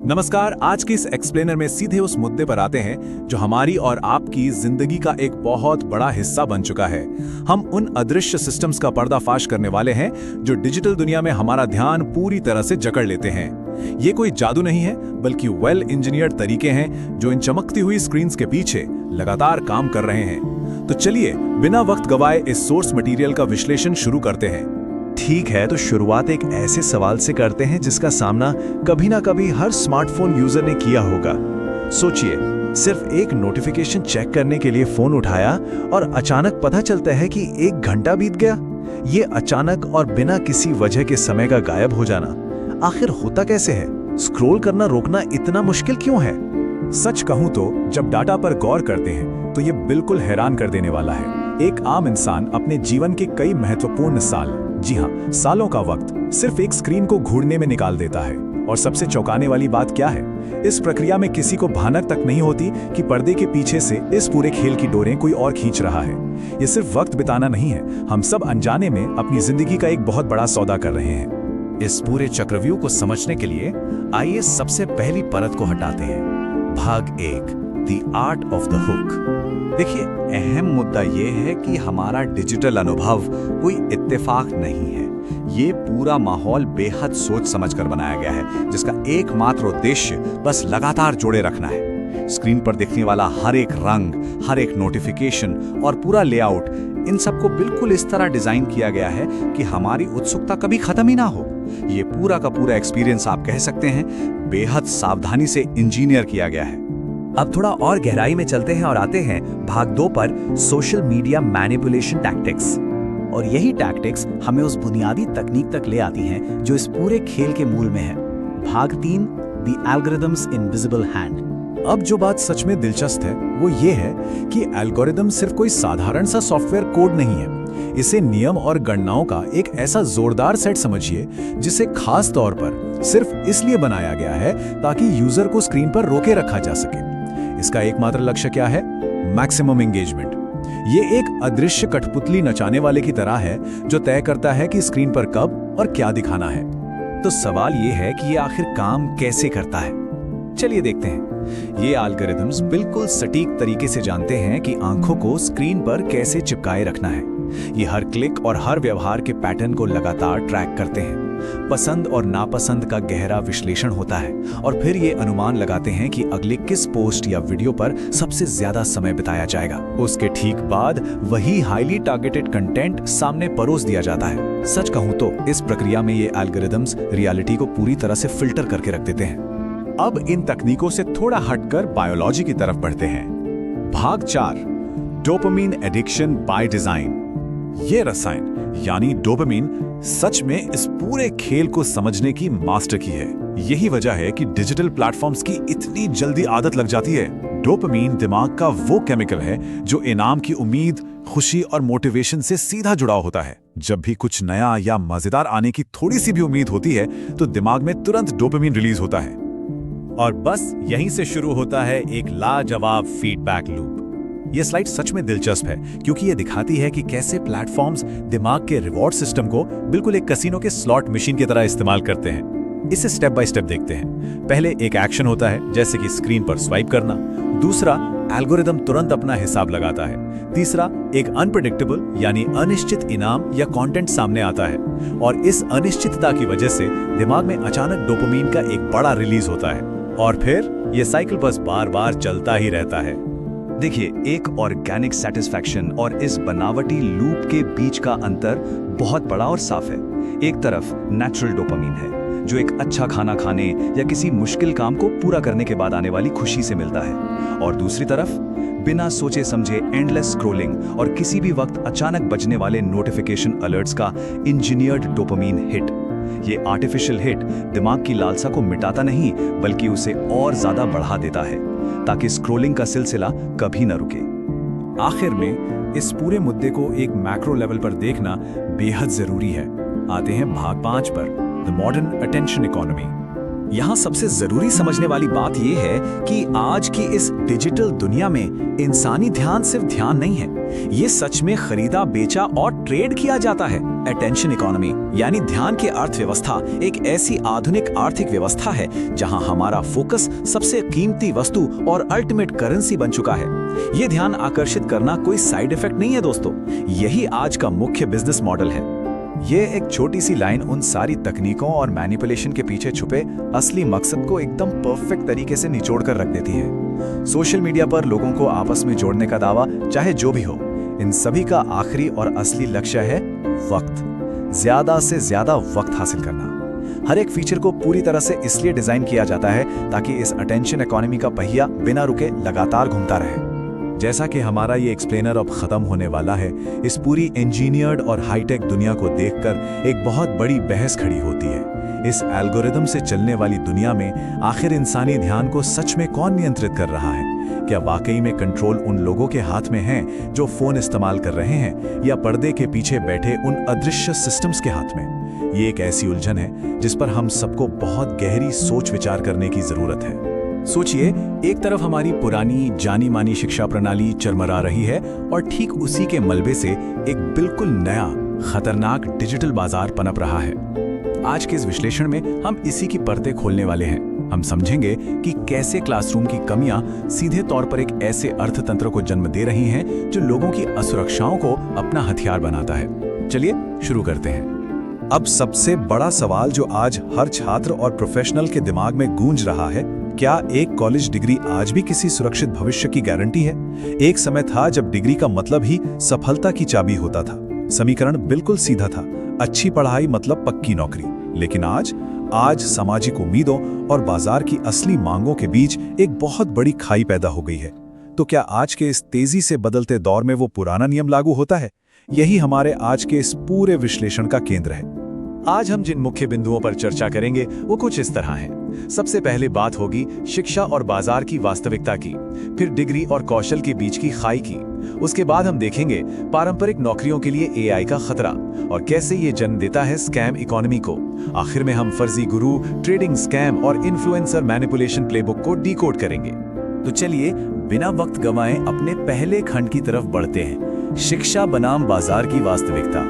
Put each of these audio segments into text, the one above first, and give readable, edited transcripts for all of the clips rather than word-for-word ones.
नमस्कार। आज के इस एक्सप्लेनर में सीधे उस मुद्दे पर आते हैं जो हमारी और आपकी जिंदगी का एक बहुत बड़ा हिस्सा बन चुका है। हम उन अदृश्य सिस्टम्स का पर्दाफाश करने वाले हैं जो डिजिटल दुनिया में हमारा ध्यान पूरी तरह से जकड़ लेते हैं। ये कोई जादू नहीं है, बल्कि वेल इंजीनियर्ड तरीके हैं जो इन चमकती हुई स्क्रीन्स के पीछे लगातार काम कर रहे हैं। तो चलिए बिना वक्त गवाए इस सोर्स मटेरियल का विश्लेषण शुरू करते हैं। ठीक है, तो शुरुआत एक ऐसे सवाल से करते हैं जिसका सामना कभी ना कभी हर स्मार्टफोन यूजर ने किया होगा। सोचिए, सिर्फ एक नोटिफिकेशन चेक करने के लिए फोन उठाया और अचानक पता चलता है कि 1 घंटा बीत गया। ये अचानक और बिना किसी वजह के समय का गायब हो जाना आखिर होता कैसे है? स्क्रॉल करना रोकना इतना मुश्किल क्यों है? सच कहूं तो जब डाटा पर गौर करते हैं तो ये बिल्कुल हैरान कर देने वाला है। एक आम इंसान अपने जीवन के कई महत्वपूर्ण साल, जी हाँ, सालों का वक्त सिर्फ एक स्क्रीन को घूरने में निकाल देता है। और सबसे चौंकाने वाली बात क्या है, इस प्रक्रिया में किसी को भनक तक नहीं होती कि पर्दे के पीछे से इस पूरे खेल की डोरें कोई और खींच रहा है। ये सिर्फ वक्त बिताना नहीं है, हम सब अनजाने में अपनी जिंदगी का एक बहुत बड़ा सौदा कर रहे हैं। इस पूरे चक्रव्यूह को समझने के लिए आइए सबसे पहली परत को हटाते हैं। भाग 1, the art of the hook. देखिए, अहम मुद्दा ये है कि हमारा डिजिटल अनुभव कोई इत्तेफाक नहीं है। ये पूरा माहौल बेहद सोच समझकर बनाया गया है, जिसका एकमात्र उद्देश्य बस लगातार जोड़े रखना है। स्क्रीन पर दिखने वाला हर एक रंग, हर एक नोटिफिकेशन और पूरा लेआउट, इन सबको बिल्कुल इस तरह डिजाइन किया गया है कि हमारी उत्सुकता कभी खत्म ही ना हो। ये पूरा का पूरा एक्सपीरियंस आप कह सकते हैं बेहद सावधानी से इंजीनियर किया गया है। अब थोड़ा और गहराई में चलते हैं और आते हैं भाग 2 पर, सोशल मीडिया मैनिपुलेशन टैक्टिक्स। और यही टैक्टिक्स हमें उस बुनियादी तकनीक तक ले आती हैं जो इस पूरे खेल के मूल में है। भाग 3, द एल्गोरिदम्स इनविजिबल हैंड। अब जो बात सच में दिलचस्प है वो ये है कि एल्गोरिदम सिर्फ कोई साधारण सा सॉफ्टवेयर कोड नहीं है। इसे नियम और गणनाओं का एक ऐसा जोरदार सेट समझिए जिसे खास तौर पर सिर्फ इसलिए बनाया गया है ताकि यूजर को स्क्रीन पर रोके रखा जा सके। इसका एकमात्र लक्ष्य क्या है? Maximum engagement. ये एक अदृश्य कठपुतली नचाने वाले की तरह है जो तय करता है कि स्क्रीन पर कब और क्या दिखाना है। तो सवाल ये है कि ये आखिर काम कैसे करता है। चलिए देखते हैं। ये एल्गोरिदम्स बिल्कुल सटीक तरीके से जानते हैं कि आंखों को स्क्रीन पर कैसे चिपकाए रखना है। ये हर क्लिक और हर व्यवहार के पैटर्न को लगातार ट्रैक करते हैं। पसंद और नापसंद का गहरा विश्लेषण होता है और फिर ये अनुमान लगाते हैं कि अगले किस पोस्ट या वीडियो पर सबसे ज्यादा समय बिताया जाएगा। उसके ठीक बाद वही हाईली टारगेटेड कंटेंट सामने परोस दिया जाता है। सच कहूं तो इस प्रक्रिया में ये एल्गोरिदम्स रियलिटी को पूरी तरह से फिल्टर करके रख देते हैं। अब इन तकनीकों से थोड़ा हटकर बायोलॉजी की तरफ बढ़ते हैं। भाग 4, डोपामिन एडिक्शन बाय डिजाइन। ये रसायन यानी डोपामिन सच में इस पूरे खेल को समझने की मास्टर की है। यही वजह है कि डिजिटल प्लेटफॉर्म्स की इतनी जल्दी आदत लग जाती है। डोपामिन दिमाग का वो केमिकल है जो इनाम की उम्मीद, खुशी और मोटिवेशन से सीधा जुड़ा होता है। जब भी कुछ नया या मजेदार आने की थोड़ी सी भी उम्मीद होती है तो दिमाग में तुरंत डोपामिन रिलीज होता है। और बस यहीं से शुरू होता है एक लाजवाब फीडबैक लूप। ये स्लाइड सच में दिलचस्प है क्योंकि ये दिखाती है कि कैसे प्लेटफॉर्म्स दिमाग के रिवॉर्ड सिस्टम को बिल्कुल एक कसिनो के स्लॉट मशीन की तरह इस्तेमाल करते हैं। इसे स्टेप बाय स्टेप देखते हैं। पहले एक एक्शन होता है, जैसे कि स्क्रीन पर स्वाइप करना। दूसरा, एल्गोरिदम तुरंत अपना हिसाब लगाता है। तीसरा, एक अनप्रेडिक्टेबल यानी अनिश्चित इनाम या कंटेंट सामने आता है और इस अनिश्चितता की वजह से दिमाग में अचानक डोपामिन का एक बड़ा रिलीज होता है और फिर यह साइकिल बस बार बार चलता ही रहता है। देखिए, एक ऑर्गेनिक सेटिस्फैक्शन और इस बनावटी लूप के बीच का अंतर बहुत बड़ा और साफ है। एक तरफ नेचुरल डोपामिन है जो एक अच्छा खाना खाने या किसी मुश्किल काम को पूरा करने के बाद आने वाली खुशी से मिलता है, और दूसरी तरफ बिना सोचे समझे एंडलेस स्क्रॉलिंग और किसी भी वक्त अचानक बजने वाले नोटिफिकेशन अलर्ट्स का इंजीनियर्ड डोपामिन हिट। ये आर्टिफिशियल हिट दिमाग की लालसा को मिटाता नहीं बल्कि उसे और ज्यादा बढ़ा देता है ताकि स्क्रॉलिंग का सिलसिला कभी न रुके। आखिर में इस पूरे मुद्दे को एक मैक्रो लेवल पर देखना बेहद जरूरी है। आते हैं भाग 5 पर, द मॉडर्न अटेंशन इकोनॉमी। यहाँ सबसे जरूरी समझने वाली बात यह है कि आज की इस डिजिटल दुनिया में इंसानी ध्यान सिर्फ ध्यान नहीं है, ये सच में खरीदा बेचा और ट्रेड किया जाता है। अटेंशन इकोनॉमी यानी ध्यान की अर्थव्यवस्था एक ऐसी आधुनिक आर्थिक व्यवस्था है जहां हमारा फोकस सबसे कीमती वस्तु और अल्टीमेट करेंसी बन चुका है। ये ध्यान आकर्षित करना कोई साइड इफेक्ट नहीं है दोस्तों, यही आज का मुख्य बिजनेस मॉडल है। ये एक छोटी सी लाइन उन सारी तकनीकों और मैनिपुलेशन के पीछे छुपे असली मकसद को एकदम परफेक्ट तरीके से निचोड़ कर रख देती है। सोशल मीडिया पर लोगों को आपस में जोड़ने का दावा चाहे जो भी हो, इन सभी का आखिरी और असली लक्ष्य है वक्त, ज्यादा से ज्यादा वक्त हासिल करना। हर एक फीचर को पूरी तरह से इसलिए डिजाइन किया जाता है ताकि इस अटेंशन इकोनॉमी का पहिया बिना रुके लगातार घूमता रहे। जैसा कि हमारा ये एक्सप्लेनर अब खत्म होने वाला है, इस पूरी इंजीनियर्ड और हाईटेक दुनिया को देखकर एक बहुत बड़ी बहस खड़ी होती है। इस एल्गोरिदम से चलने वाली दुनिया में आखिर इंसानी ध्यान को सच में कौन नियंत्रित कर रहा है? क्या वाकई में कंट्रोल उन लोगों के हाथ में है जो फोन इस्तेमाल कर रहे हैं, या पर्दे के पीछे बैठे उन अदृश्य सिस्टम्स के हाथ में? ये एक ऐसी उलझन है जिस पर हम सबको बहुत गहरी सोच विचार करने की जरूरत है। सोचिए, एक तरफ हमारी पुरानी जानी मानी शिक्षा प्रणाली चरमरा रही है और ठीक उसी के मलबे से एक बिल्कुल नया खतरनाक डिजिटल बाजार पनप रहा है। आज के इस विश्लेषण में हम इसी की परतें खोलने वाले हैं। हम समझेंगे कि कैसे क्लासरूम की कमियां सीधे तौर पर एक ऐसे अर्थतंत्र को जन्म दे रही हैं जो लोगों की असुरक्षाओं को अपना हथियार बनाता है। चलिए शुरू करते हैं। अब सबसे बड़ा सवाल जो आज हर छात्र और प्रोफेशनल के दिमाग में गूंज रहा है, क्या एक कॉलेज डिग्री आज भी किसी सुरक्षित भविष्य की गारंटी है? एक समय था जब डिग्री का मतलब ही सफलता की चाबी होता था। समीकरण बिल्कुल सीधा था, अच्छी पढ़ाई मतलब पक्की नौकरी। लेकिन आज सामाजिक उम्मीदों और बाजार की असली मांगों के बीच एक बहुत बड़ी खाई पैदा हो गई है। तो क्या आज के इस तेजी से बदलते दौर में वो पुराना नियम लागू होता है? यही हमारे आज के इस पूरे विश्लेषण का केंद्र है। आज हम जिन मुख्य बिंदुओं पर चर्चा करेंगे वो कुछ इस तरह हैं। सबसे पहले बात होगी शिक्षा और बाजार की वास्तविकता की, फिर डिग्री और कौशल के बीच की खाई की। उसके बाद हम देखेंगे पारंपरिक नौकरियों के लिए एआई का खतरा और कैसे ये जन्म देता है स्कैम इकोनॉमी को। आखिर में हम फर्जी गुरु, ट्रेडिंग स्कैम और इन्फ्लुएंसर मैनिपुलेशन प्लेबुक को डिकोड करेंगे। तो चलिए बिना वक्त गंवाए अपने पहले खंड की तरफ बढ़ते हैं, शिक्षा बनाम बाजार की वास्तविकता।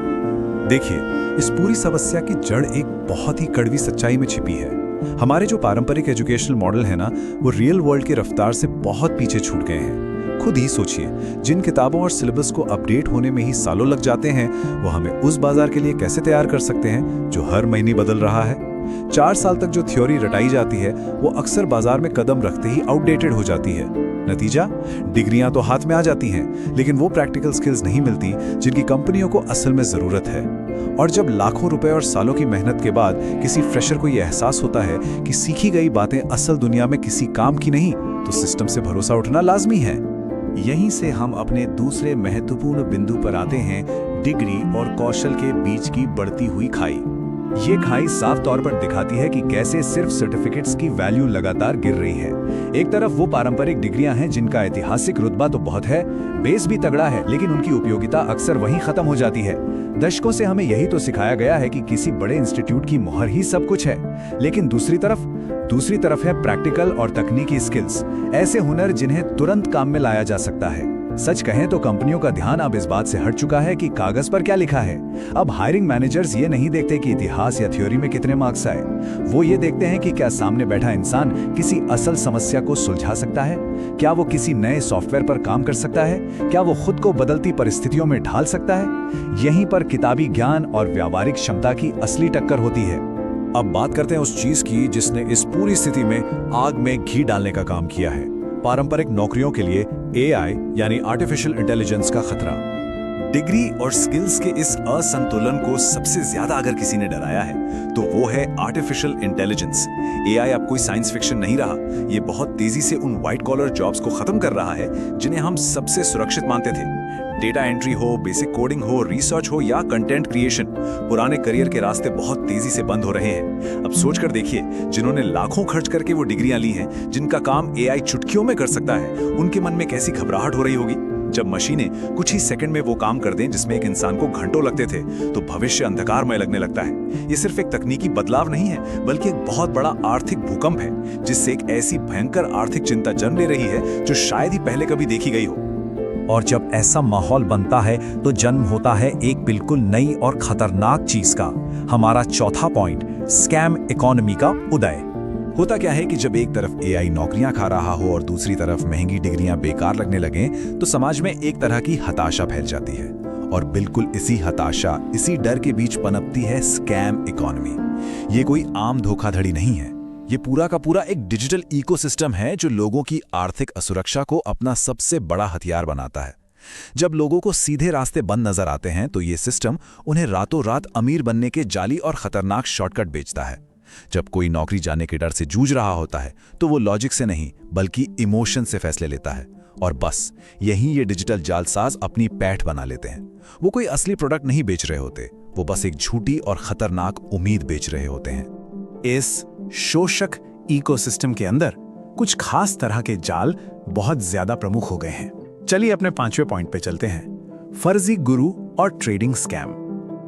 देखिए, इस पूरी समस्या की जड़ एक बहुत ही कड़वी सच्चाई में छिपी है। हमारे जो पारंपरिक एजुकेशनल मॉडल है ना, वो रियल वर्ल्ड की रफ्तार से बहुत पीछे छूट गए हैं। खुद ही सोचिए, जिन किताबों और सिलेबस को अपडेट होने में ही सालों लग जाते हैं, वो हमें उस बाजार के लिए कैसे तैयार कर सकते हैं जो हर महीने बदल रहा है? 4 साल तक जो थ्योरी रटाई जाती है वो अक्सर बाजार में कदम रखते ही आउटडेटेड हो जाती है। नतीजा, डिग्रियां तो हाथ में आ जाती हैं, लेकिन वो प्रैक्टिकल स्किल्स नहीं मिलती जिनकी कंपनियों को असल में जरूरत है। और जब लाखों रुपए और सालों की मेहनत के बाद किसी फ्रेशर को यह एहसास होता है कि सीखी गई बातें असल दुनिया में किसी काम की नहीं, तो सिस्टम से भरोसा उठना लाजमी है। यहीं से हम अपने दूसरे महत्वपूर्ण बिंदु पर आते हैं, डिग्री और कौशल के बीच की बढ़ती हुई खाई। ये खाई साफ तौर पर दिखाती है कि कैसे सिर्फ सर्टिफिकेट्स की वैल्यू लगातार गिर रही है। एक तरफ वो पारंपरिक डिग्रियां हैं जिनका ऐतिहासिक रुतबा तो बहुत है, बेस भी तगड़ा है, लेकिन उनकी उपयोगिता अक्सर वहीं खत्म हो जाती है। दशकों से हमें यही तो सिखाया गया है कि किसी बड़े इंस्टीट्यूट की मुहर ही सब कुछ है। लेकिन दूसरी तरफ है प्रैक्टिकल और तकनीकी स्किल्स, ऐसे हुनर जिन्हें तुरंत काम में लाया जा सकता है। सच कहें तो कंपनियों का ध्यान अब इस बात से हट चुका है कि कागज पर क्या लिखा है। अब हायरिंग मैनेजर्स ये नहीं देखते कि इतिहास या थ्योरी में कितने मार्क्स आए, वो ये देखते हैं कि क्या सामने बैठा इंसान किसी असल समस्या को सुलझा सकता है, क्या वो किसी नए सॉफ्टवेयर पर काम कर सकता है, क्या वो खुद को बदलती परिस्थितियों में ढाल सकता है। यहीं पर किताबी ज्ञान और व्यावहारिक क्षमता की असली टक्कर होती है। अब बात करते हैं उस चीज की जिसने इस पूरी स्थिति में आग में घी डालने का काम किया है, पारंपरिक नौकरियों के लिए एआई यानी आर्टिफिशियल इंटेलिजेंस का खतरा। डिग्री और स्किल्स के इस असंतुलन को सबसे ज्यादा अगर किसी ने डराया है तो वो है आर्टिफिशियल इंटेलिजेंस। एआई अब कोई साइंस फिक्शन नहीं रहा, ये बहुत तेजी से उन व्हाइट कॉलर जॉब्स को खत्म कर रहा है जिन्हें हम सबसे सुरक्षित मानते थे। डेटा एंट्री हो, बेसिक कोडिंग हो, रिसर्च हो या कंटेंट क्रिएशन, पुराने करियर के रास्ते बहुत तेजी से बंद हो रहे हैं। अब सोच कर देखिए, जिन्होंने लाखों खर्च करके वो डिग्रियां ली हैं, जिनका काम एआई चुटकियों में कर सकता है, उनके मन में कैसी घबराहट हो रही होगी। जब मशीनें कुछ ही सेकंड में वो काम कर दें जिसमें एक इंसान को घंटों लगते थे, तो भविष्य अंधकारमय लगने लगता है। ये सिर्फ एक तकनीकी बदलाव नहीं है, बल्कि एक बहुत बड़ा आर्थिक भूकंप है, जिससे एक ऐसी भयंकर आर्थिक चिंता जन्म ले रही है जो शायद ही पहले कभी देखी गई हो। और जब ऐसा माहौल बनता है तो जन्म होता है एक बिल्कुल नई और खतरनाक चीज का। हमारा चौथा पॉइंट, स्कैम इकोनॉमी का उदय। होता क्या है कि जब एक तरफ एआई नौकरियां खा रहा हो और दूसरी तरफ महंगी डिग्रियां बेकार लगने लगें, तो समाज में एक तरह की हताशा फैल जाती है। और बिल्कुल इसी हताशा, इसी डर के बीच पनपती है स्कैम इकोनॉमी। ये कोई आम धोखाधड़ी नहीं है, ये पूरा का पूरा एक डिजिटल इकोसिस्टम है जो लोगों की आर्थिक असुरक्षा को अपना सबसे बड़ा हथियार बनाता है। जब लोगों को सीधे रास्ते बंद नजर आते हैं, तो ये सिस्टम उन्हें रातों रात अमीर बनने के जाली और खतरनाक शॉर्टकट बेचता है। जब कोई नौकरी जाने के डर से जूझ रहा होता है, तो वो लॉजिक से नहीं बल्कि इमोशन से फैसले लेता है। और बस यहीं ये डिजिटल जालसाज अपनी पैठ बना लेते हैं। वो कोई असली प्रोडक्ट नहीं बेच रहे होते, वो बस एक झूठी और खतरनाक उम्मीद बेच रहे होते हैं। इस शोषक इकोसिस्टम के अंदर कुछ खास तरह के जाल बहुत ज्यादा प्रमुख हो गए हैं। चलिए अपने 5वें पॉइंट पे चलते हैं, फर्जी गुरु और ट्रेडिंग स्कैम।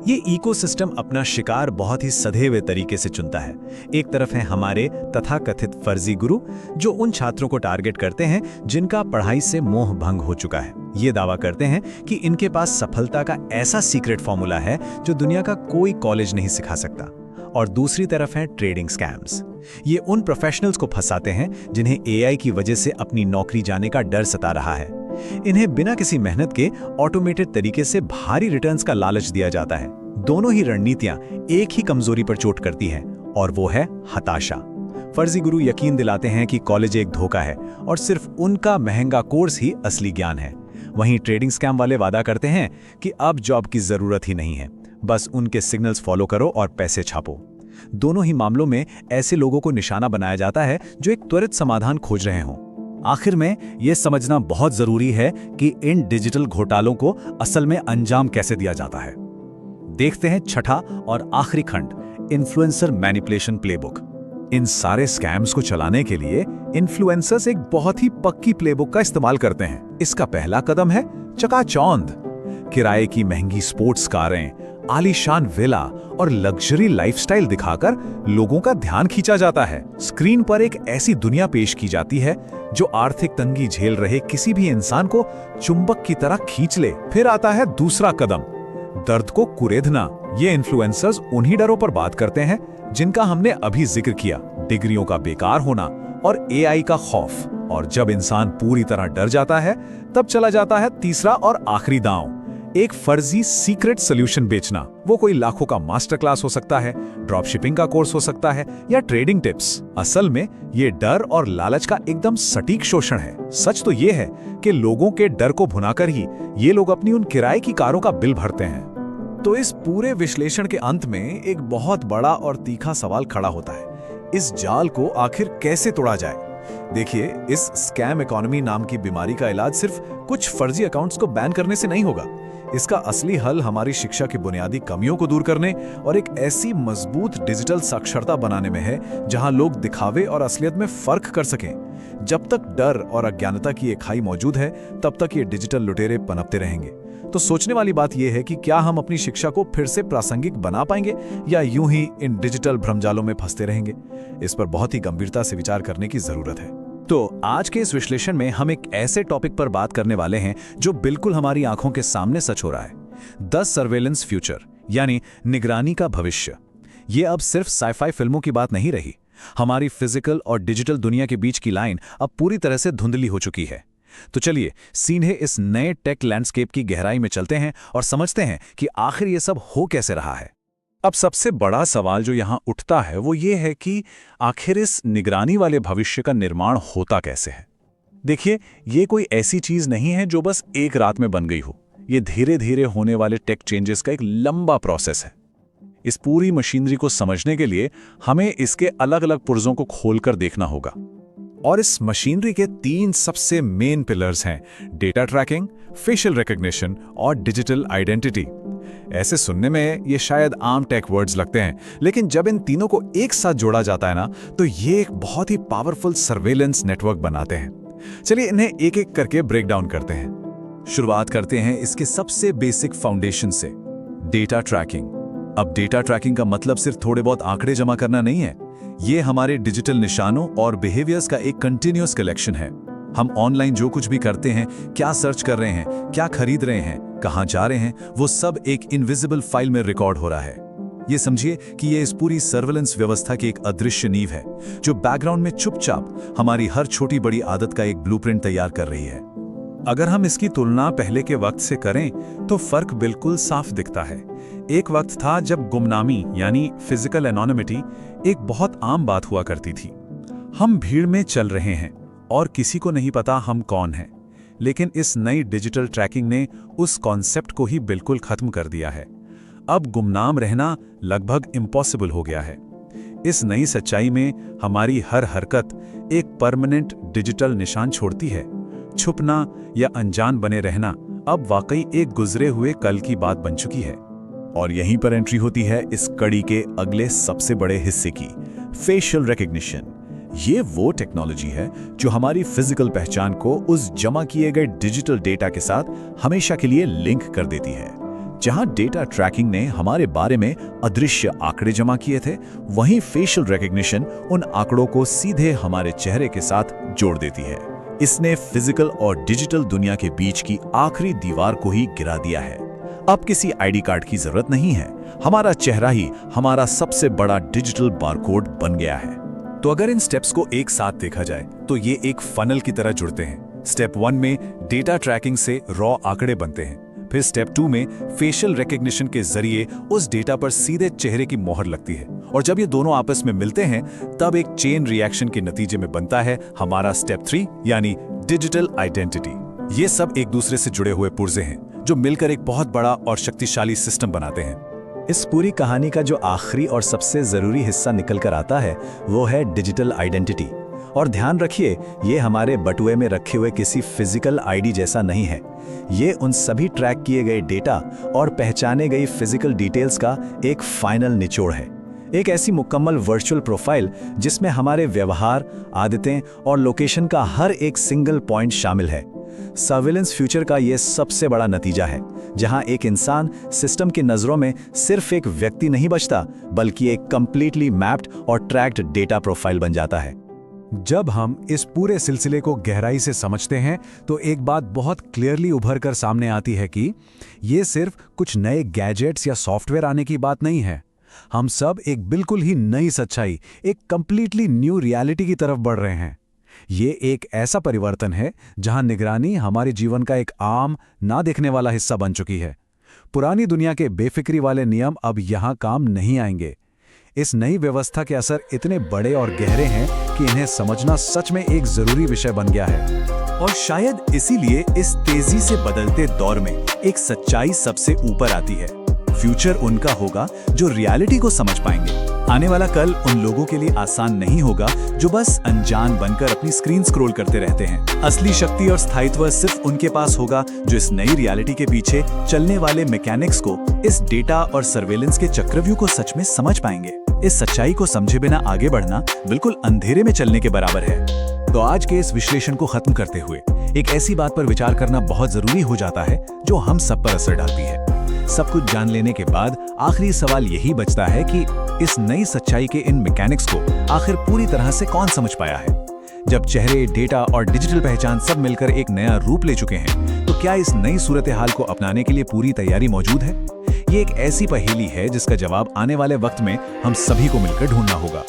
ये इकोसिस्टम अपना शिकार बहुत ही सधे हुए तरीके से चुनता है। एक तरफ है हमारे तथाकथित फर्जी गुरु, जो उन छात्रों को टारगेट करते हैं जिनका पढ़ाई से मोह भंग हो चुका है। ये दावा करते हैं कि इनके पास सफलता का ऐसा सीक्रेट फॉर्मूला है जो दुनिया का कोई कॉलेज नहीं सिखा सकता। और दूसरी तरफ है ट्रेडिंग स्कैम्स। ये उन प्रोफेशनल्स को फंसाते हैं जिन्हें एआई की वजह से अपनी नौकरी जाने का डर सता रहा है। इन्हें बिना किसी मेहनत के ऑटोमेटेड तरीके से भारी रिटर्न्स का लालच दिया जाता है। दोनों ही रणनीतियां एक ही कमजोरी पर चोट करती हैं, और वो है हताशा। फर्जी गुरु यकीन दिलाते हैं कि कॉलेज एक धोखा है और सिर्फ उनका महंगा कोर्स ही असली ज्ञान है। वहीं ट्रेडिंग स्कैम वाले वादा करते हैं कि अब जॉब की जरूरत ही नहीं है, बस उनके सिग्नल्स फॉलो करो और पैसे छापो। दोनों ही मामलों में ऐसे लोगों को निशाना बनाया जाता है जो एक त्वरित समाधान खोज रहे हों। आखिर में यह समझना बहुत जरूरी है कि इन डिजिटल घोटालों को असल में अंजाम कैसे दिया जाता है। देखते हैं छठा और आखिरी खंड, इन्फ्लुएंसर मैनिपुलेशन प्लेबुक। इन सारे स्कैम्स को चलाने के लिए इन्फ्लुएंसर्स एक बहुत ही पक्की प्लेबुक का इस्तेमाल करते हैं। इसका पहला कदम है चकाचौंध। किराए की महंगी स्पोर्ट्स कारें, आलीशान विला और लग्जरी लाइफस्टाइल दिखाकर लोगों का ध्यान खींचा जाता है। स्क्रीन पर एक ऐसी दुनिया पेश की जाती है जो आर्थिक तंगी झेल रहे किसी भी इंसान को चुंबक की तरह खींच ले। फिर आता है दूसरा कदम, दर्द को कुरेदना। ये इन्फ्लुएंसर्स उन्हीं डरों पर बात करते हैं जिनका हमने अभी जिक्र किया, डिग्रियों का बेकार होना और एआई का खौफ। और जब इंसान पूरी तरह डर जाता है, तब चला जाता है तीसरा और आखिरी दांव, एक फर्जी सीक्रेट सॉल्यूशन बेचना। वो कोई लाखों का मास्टर क्लास हो सकता है, ड्रॉप शिपिंग का कोर्स हो सकता है या ट्रेडिंग टिप्स। असल में ये डर और लालच का एकदम सटीक शोषण है। सच तो ये है कि लोगों के डर को भुनाकर ही ये लोग अपनी उन किराए की कारों का बिल भरते हैं। तो इस पूरे विश्लेषण के अंत में एक बहुत बड़ा और तीखा सवाल खड़ा होता है, इस जाल को आखिर कैसे तोड़ा जाए? देखिए, इस स्कैम इकोनॉमी नाम की बीमारी का इलाज सिर्फ कुछ फर्जी अकाउंट्स को बैन करने से नहीं होगा। इसका असली हल हमारी शिक्षा की बुनियादी कमियों को दूर करने और एक ऐसी मजबूत डिजिटल साक्षरता बनाने में है जहां लोग दिखावे और असलियत में फर्क कर सकें। जब तक डर और अज्ञानता की एक खाई मौजूद है, तब तक ये डिजिटल लुटेरे पनपते रहेंगे। तो सोचने वाली बात यह है कि क्या हम अपनी शिक्षा को फिर से प्रासंगिक बना पाएंगे या यूं ही इन डिजिटल भ्रमजालों में फंसते रहेंगे? इस पर बहुत ही गंभीरता से विचार करने की जरूरत है। तो आज के इस विश्लेषण में हम एक ऐसे टॉपिक पर बात करने वाले हैं जो बिल्कुल हमारी आंखों के सामने सच हो रहा है। द सर्वेलेंस फ्यूचर, यानी निगरानी का भविष्य। ये अब सिर्फ साइफाई फिल्मों की बात नहीं रही। हमारी फिजिकल और डिजिटल दुनिया के बीच की लाइन अब पूरी तरह से धुंधली हो चुकी है। तो चलिए सीधे इस नए टेक लैंडस्केप की गहराई में चलते हैं और समझते हैं कि आखिर ये सब हो कैसे रहा है। अब सबसे बड़ा सवाल जो यहाँ उठता है वो ये है कि आखिर इस निगरानी वाले भविष्य का निर्माण होता कैसे है। देखिए, ये कोई ऐसी चीज नहीं है जो बस एक रात में बन गई हो। ये धीरे धीरे होने वाले टेक चेंजेस का एक लंबा प्रोसेस है। इस पूरी मशीनरी को समझने के लिए हमें इसके अलग अलग पुर्जों को खोलकर देखना होगा। और इस मशीनरी के 3 सबसे मेन पिलर्स हैं: डेटा ट्रैकिंग, फेशियल रिकॉग्निशन और डिजिटल आइडेंटिटी। ऐसे सुनने में ये शायद आम टेक वर्ड्स लगते हैं, लेकिन जब इन तीनों को एक साथ जोड़ा जाता है ना, तो ये एक बहुत ही पावरफुल सर्वेलेंस नेटवर्क बनाते हैं। चलिए इन्हें एक एक करके ब्रेक डाउन करते हैं। शुरुआत करते हैं इसके सबसे बेसिक फाउंडेशन से, डेटा ट्रैकिंग। अब डेटा ट्रैकिंग का मतलब सिर्फ थोड़े बहुत आंकड़े जमा करना नहीं है, ये हमारे डिजिटल निशानों और बिहेवियर्स का एक कंटिन्यूअस कलेक्शन है। हम ऑनलाइन जो कुछ भी करते हैं, क्या सर्च कर रहे हैं, क्या खरीद रहे हैं, कहां जा रहे हैं, वो सब एक इनविजिबल फाइल में रिकॉर्ड हो रहा है। ये समझिए कि ये इस पूरी सर्वेलेंस व्यवस्था की एक अदृश्य नींव है, जो बैकग्राउंड में चुपचाप हमारी हर छोटी बड़ी आदत का एक ब्लूप्रिंट तैयार कर रही है। अगर हम इसकी तुलना पहले के वक्त से करें तो फर्क बिल्कुल साफ दिखता है। एक वक्त था जब गुमनामी यानी फिजिकल एनोनिमिटी एक बहुत आम बात हुआ करती थी। हम भीड़ में चल रहे हैं और किसी को नहीं पता हम कौन हैं। लेकिन इस नई डिजिटल ट्रैकिंग ने उस कॉन्सेप्ट को ही बिल्कुल खत्म कर दिया है। अब गुमनाम रहना लगभग इम्पॉसिबल हो गया है। इस नई सच्चाई में हमारी हर हरकत एक परमानेंट डिजिटल निशान छोड़ती है। छुपना या अनजान बने रहना अब वाकई एक गुजरे हुए कल की बात बन चुकी है। और यहीं पर एंट्री होती है इस कड़ी के अगले सबसे बड़े हिस्से की, फेशियल रिकग्निशन। ये वो टेक्नोलॉजी है जो हमारी फिजिकल पहचान को उस जमा किए गए डिजिटल डेटा के साथ हमेशा के लिए लिंक कर देती है। जहां डेटा ट्रैकिंग ने हमारे बारे में अदृश्य आंकड़े जमा किए थे, वहीं फेशियल रिकग्निशन उन आंकड़ों को सीधे हमारे चेहरे के साथ जोड़ देती है। इसने फिजिकल और डिजिटल दुनिया के बीच की आखिरी दीवार को ही गिरा दिया है। अब किसी आईडी कार्ड की जरूरत नहीं है, हमारा चेहरा ही हमारा सबसे बड़ा डिजिटल बारकोड बन गया है। तो अगर इन स्टेप्स को एक साथ देखा जाए तो ये एक फनल की तरह जुड़ते हैं। स्टेप 1 में डेटा ट्रैकिंग से रॉ आंकड़े बनते हैं, फिर स्टेप 2 में फेशियल रिकग्निशन के जरिए उस डेटा पर सीधे चेहरे की मोहर लगती है, और जब ये दोनों आपस में मिलते हैं तब एक चेन रिएक्शन के नतीजे में बनता है हमारा स्टेप 3 यानी डिजिटल आइडेंटिटी। ये सब एक दूसरे से जुड़े हुए पुर्जे हैं जो मिलकर एक बहुत बड़ा और शक्तिशाली सिस्टम बनाते हैं। इस पूरी कहानी का जो आखिरी और सबसे जरूरी हिस्सा निकल कर आता है वो है डिजिटल आइडेंटिटी। और ध्यान रखिए, ये हमारे बटुए में रखे हुए किसी फिजिकल आईडी जैसा नहीं है। ये उन सभी ट्रैक किए गए डेटा और पहचाने गई फिजिकल डिटेल्स का एक फाइनल निचोड़ है। एक ऐसी मुकम्मल वर्चुअल प्रोफाइल जिसमें हमारे व्यवहार, आदतें और लोकेशन का हर एक सिंगल पॉइंट शामिल है। सर्विलेंस फ्यूचर का यह सबसे बड़ा नतीजा है, जहां एक इंसान सिस्टम की नजरों में सिर्फ एक व्यक्ति नहीं बचता, बल्कि एक कंप्लीटली मैप्ड और ट्रैक्ड डेटा प्रोफाइल बन जाता है। जब हम इस पूरे सिलसिले को गहराई से समझते हैं तो एक बात बहुत क्लियरली उभर कर सामने आती है कि ये सिर्फ कुछ नए गैजेट्स या सॉफ्टवेयर आने की बात नहीं है। हम सब एक बिल्कुल ही नई सच्चाई, एक कंप्लीटली न्यू रियलिटी की तरफ बढ़ रहे हैं। ये एक ऐसा परिवर्तन है जहां निगरानी हमारे जीवन का एक आम, ना देखने वाला हिस्सा बन चुकी है। पुरानी दुनिया के बेफिक्री वाले नियम अब यहां काम नहीं आएंगे। इस नई व्यवस्था के असर इतने बड़े और गहरे हैं कि इन्हें समझना सच में एक जरूरी विषय बन गया है। और शायद इसीलिए इस तेजी से बदलते दौर में एक सच्चाई सबसे ऊपर आती है। फ्यूचर उनका होगा जो रियलिटी को समझ पाएंगे। आने वाला कल उन लोगों के लिए आसान नहीं होगा जो बस अनजान बनकर अपनी स्क्रीन स्क्रॉल करते रहते हैं। असली शक्ति और स्थायित्व सिर्फ उनके पास होगा जो इस नई रियलिटी के पीछे चलने वाले मैकेनिक्स को, इस डेटा और सर्वेलेंस के चक्रव्यूह को सच में समझ पाएंगे। इस सच्चाई को समझे बिना आगे बढ़ना बिल्कुल अंधेरे में चलने के बराबर है। तो आज के इस विश्लेषण को खत्म करते हुए एक ऐसी बात पर विचार करना बहुत जरूरी हो जाता है जो हम सब पर असर डालती है। सब कुछ जान लेने के बाद आखिरी सवाल यही बचता है कि इस नई सच्चाई के इन मैकेनिक्स को आखिर पूरी तरह से कौन समझ पाया है। जब चेहरे, डेटा और डिजिटल पहचान सब मिलकर एक नया रूप ले चुके हैं, तो क्या इस नई सूरत हाल को अपनाने के लिए पूरी तैयारी मौजूद है? ये एक ऐसी पहेली है जिसका जवाब आने वाले वक्त में हम सभी को मिलकर ढूंढना होगा।